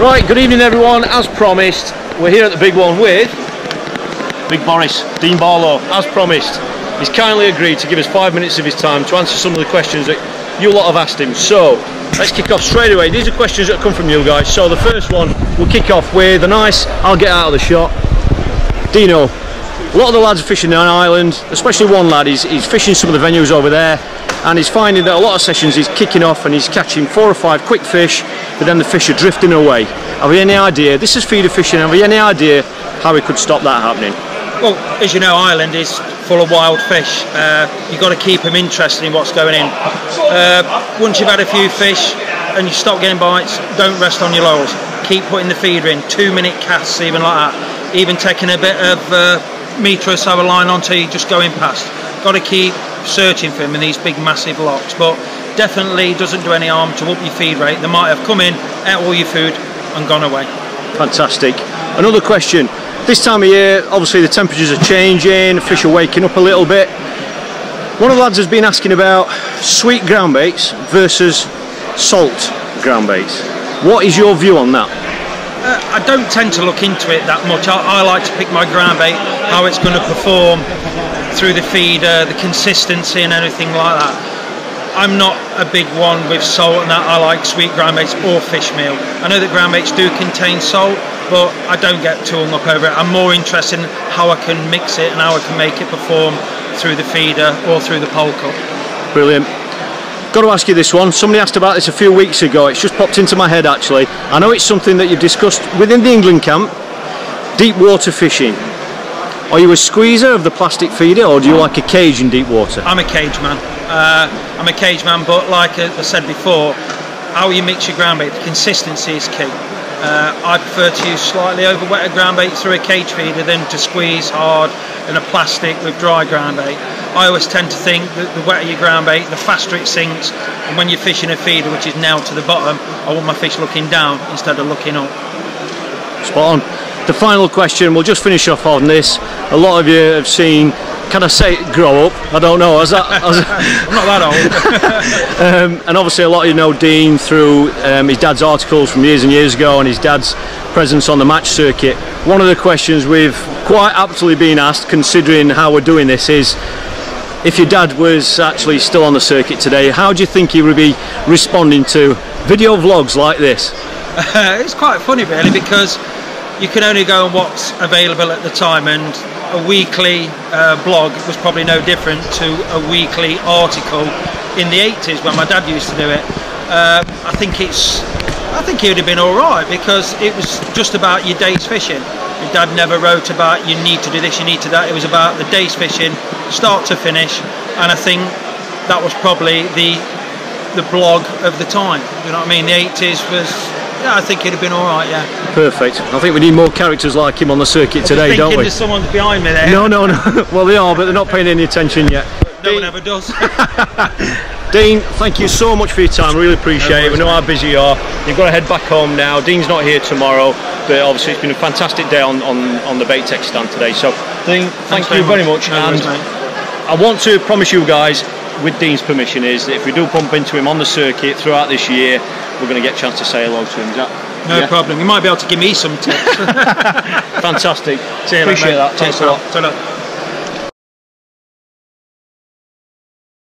Right, good evening everyone. As promised, we're here at the big one with Big Boris, Dean Barlow. As promised, he's kindly agreed to give us 5 minutes of his time to answer some of the questions that you lot have asked him. So, let's kick off straight away. These are questions that come from you guys. So the first one, we'll kick off with a nice, I'll get out of the shot. Dino, a lot of the lads are fishing on Ireland, especially one lad, he's fishing some of the venues over there, and he's finding that a lot of sessions he's kicking off and he's catching 4 or 5 quick fish, but then the fish are drifting away. Have you any idea, this is feeder fishing, have you any idea how we could stop that happening? Well, as you know, Ireland is full of wild fish. You've got to keep them interested in what's going in. Once you've had a few fish and you stop getting bites, don't rest on your laurels. Keep putting the feeder in, 2-minute casts, even like that. Even taking a bit of metre or so of line on till you just going past. Got to keep searching for them in these big massive locks, but definitely doesn't do any harm to up your feed rate. They might have come in, ate all your food and gone away. Fantastic. Another question. This time of year, obviously the temperatures are changing, the fish are waking up a little bit. One of the lads has been asking about sweet ground baits versus salt ground baits. What is your view on that? I don't tend to look into it that much. I like to pick my ground bait, how it's going to perform through the feeder, the consistency and everything like that. I'm not a big one with salt and that. I like sweet ground baits or fish meal. I know that ground baits do contain salt, but I don't get too hung up over it. I'm more interested in how I can mix it and how I can make it perform through the feeder or through the pole cup. Brilliant. Got to ask you this one. Somebody asked about this a few weeks ago. It's just popped into my head actually. I know it's something that you've discussed within the England camp. Deep water fishing. Are you a squeezer of the plastic feeder or do you like a cage in deep water? I'm a cage man. I'm a cage man, but like I said before, how you mix your ground bait, the consistency is key. I prefer to use slightly overwetted ground bait through a cage feeder than to squeeze hard in a plastic with dry ground bait. I always tend to think that the wetter your ground bait, the faster it sinks, and when you're fishing a feeder which is nailed to the bottom, I want my fish looking down instead of looking up. Spot on. The final question, we'll just finish off on this. A lot of you have seen, can I say grow up? I don't know. I'm not that old. And obviously a lot of you know Dean through his dad's articles from years and years ago and his dad's presence on the match circuit. One of the questions we've quite aptly been asked, considering how we're doing this, is if your dad was actually still on the circuit today, how do you think he would be responding to video vlogs like this? It's quite funny really, because you can only go on what's available at the time, and a weekly blog was probably no different to a weekly article in the 80s when my dad used to do it. I think he would have been alright, because it was just about your day's fishing. Your dad never wrote about you need to do this, you need to do that. It was about the day's fishing, start to finish, and I think that was probably the blog of the time. You know what I mean? The 80s was, yeah, I think he'd have been alright, yeah. Perfect. I think we need more characters like him on the circuit today, don't we? There's someone behind me there. No. Well, they are, but they're not paying any attention yet. No one ever does. Dean, thank you so much for your time. Really appreciate it. We know how busy you are. You've got to head back home now. Dean's not here tomorrow, but obviously it's been a fantastic day on the bait tech stand today. So, Dean, thank you very much. And I want to promise you guys, with Dean's permission, is that if we do bump into him on the circuit throughout this year, we're going to get a chance to say hello to him. Is that, no problem. You might be able to give me some tips. Fantastic. See you Appreciate later, that. Thanks a lot. Ta-ra.